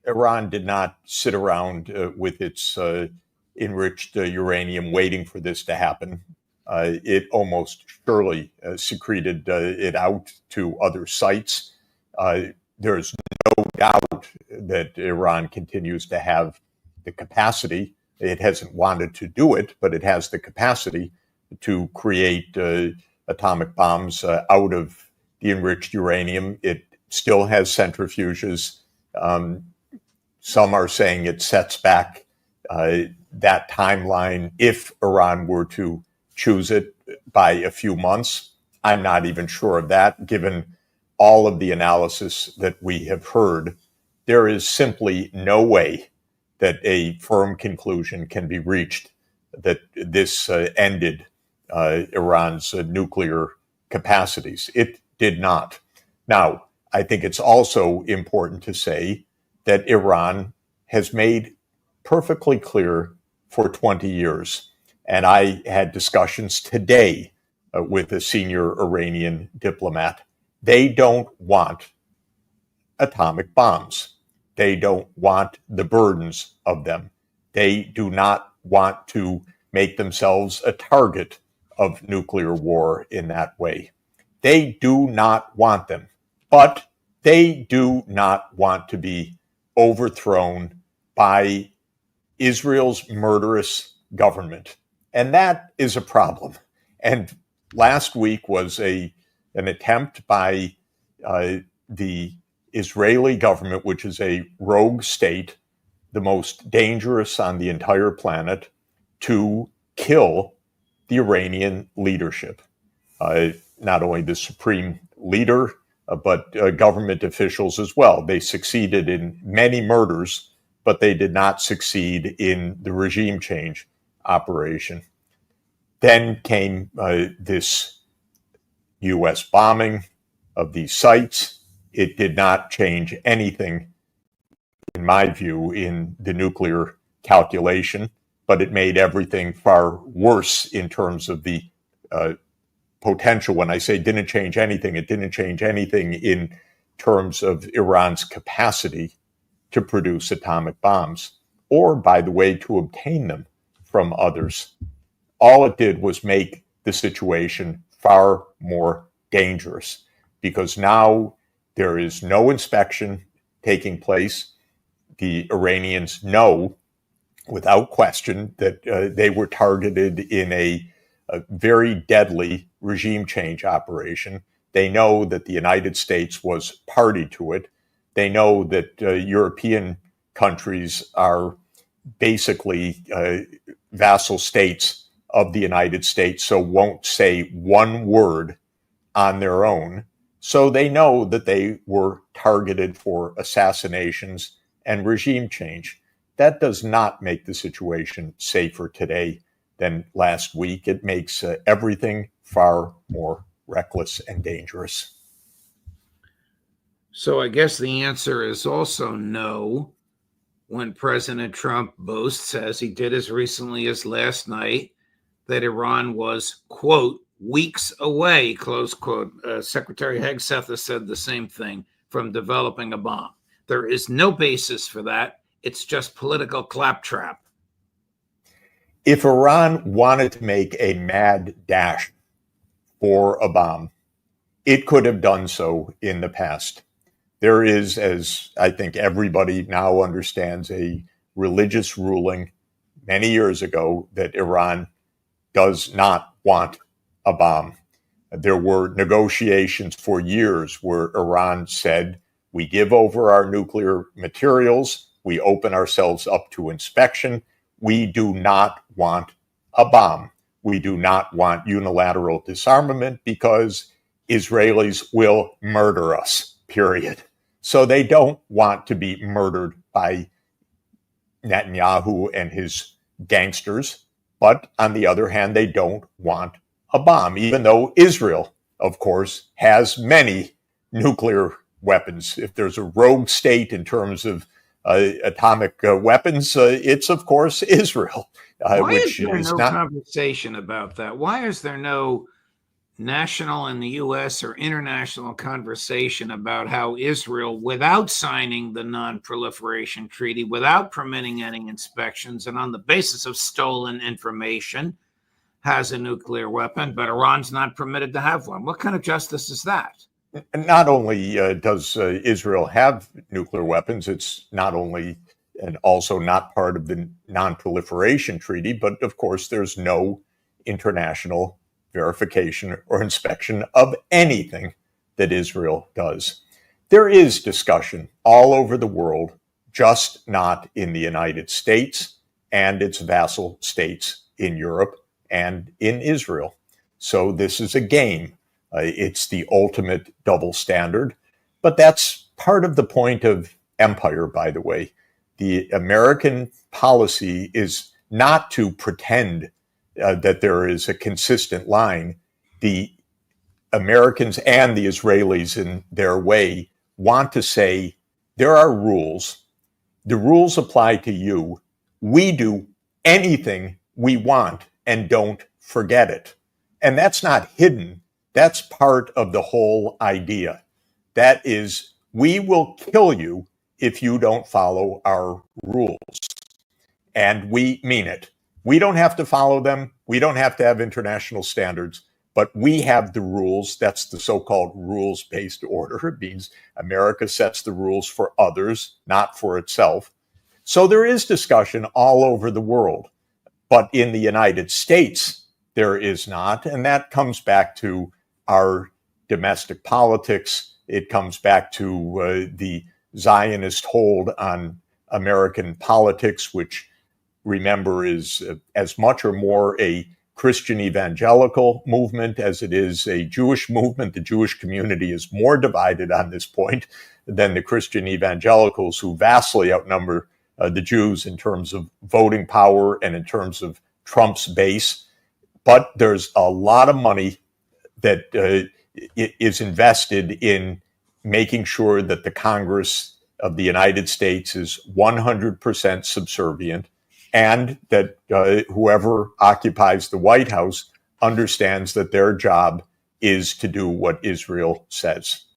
Iran did not sit around with its enriched uranium waiting for this to happen. It almost surely secreted it out to other sites. There's no doubt that Iran continues to have the capacity. It hasn't wanted to do it, but it has the capacity to create atomic bombs out of the enriched uranium. It still has centrifuges. Some are saying it sets back that timeline if Iran were to choose it by a few months. I'm not even sure of that, given all of the analysis that we have heard. There is simply no way that a firm conclusion can be reached that this ended Iran's nuclear capacities. It did not. Now, I think it's also important to say that Iran has made perfectly clear for 20 years, and I had discussions today with a senior Iranian diplomat. They don't want atomic bombs. They don't want the burdens of them. They do not want to make themselves a target of nuclear war in that way. They do not want them, but they do not want to be overthrown by Israel's murderous government. And that is a problem. And last week was an attempt by the Israeli government, which is a rogue state, the most dangerous on the entire planet, to kill the Iranian leadership. Not only the supreme leader, but government officials as well. They succeeded in many murders, but they did not succeed in the regime change operation. Then came this U.S. bombing of these sites. It did not change anything, in my view, in the nuclear calculation, but it made everything far worse in terms of the potential. When I say didn't change anything, it didn't change anything in terms of Iran's capacity to produce atomic bombs, or, by the way, to obtain them from others. All it did was make the situation far more dangerous, because now there is no inspection taking place. The Iranians know without question that they were targeted in a very deadly regime change operation. They know that the United States was party to it. They know that European countries are basically vassal states of the United States, so won't say one word on their own. So they know that they were targeted for assassinations and regime change. That does not make the situation safer today than last week. It makes everything far more reckless and dangerous. So I guess the answer is also no, when President Trump boasts, as he did as recently as last night, that Iran was, quote, weeks away, close quote. Secretary Hegseth has said the same thing, from developing a bomb. There is no basis for that. It's just political claptrap. If Iran wanted to make a mad dash for a bomb, it could have done so in the past. There is, as I think everybody now understands, a religious ruling many years ago that Iran does not want a bomb. There were negotiations for years where Iran said, we give over our nuclear materials, we open ourselves up to inspection, we do not want a bomb. We do not want unilateral disarmament because Israelis will murder us, period. So they don't want to be murdered by Netanyahu and his gangsters. But on the other hand, they don't want a bomb, even though Israel, of course, has many nuclear weapons. If there's a rogue state in terms of atomic weapons, it's, of course, Israel. Why is there no conversation about that? Why is there no national in the U.S. or international conversation about how Israel, without signing the non-proliferation treaty, without permitting any inspections, and on the basis of stolen information, has a nuclear weapon, but Iran's not permitted to have one? What kind of justice is that? And not only does Israel have nuclear weapons, it's not only and also not part of the non-proliferation treaty, but of course there's no international verification or inspection of anything that Israel does. There is discussion all over the world, just not in the United States and its vassal states in Europe and in Israel. So this is a game. It's the ultimate double standard, but that's part of the point of empire, by the way. The American policy is not to pretend that there is a consistent line. The Americans and the Israelis, in their way, want to say there are rules. The rules apply to you. We do anything we want and don't forget it. And that's not hidden. That's part of the whole idea. That is, we will kill you if you don't follow our rules. And we mean it. We don't have to follow them. We don't have to have international standards, but we have the rules. That's the so-called rules-based order. It means America sets the rules for others, not for itself. So there is discussion all over the world, but in the United States, there is not. And that comes back to our domestic politics. It comes back to the Zionist hold on American politics, which, remember, is as much or more a Christian evangelical movement as it is a Jewish movement. The Jewish community is more divided on this point than the Christian evangelicals, who vastly outnumber the Jews in terms of voting power and in terms of Trump's base. But there's a lot of money that is invested in making sure that the Congress of the United States is 100% subservient, and that whoever occupies the White House understands that their job is to do what Israel says.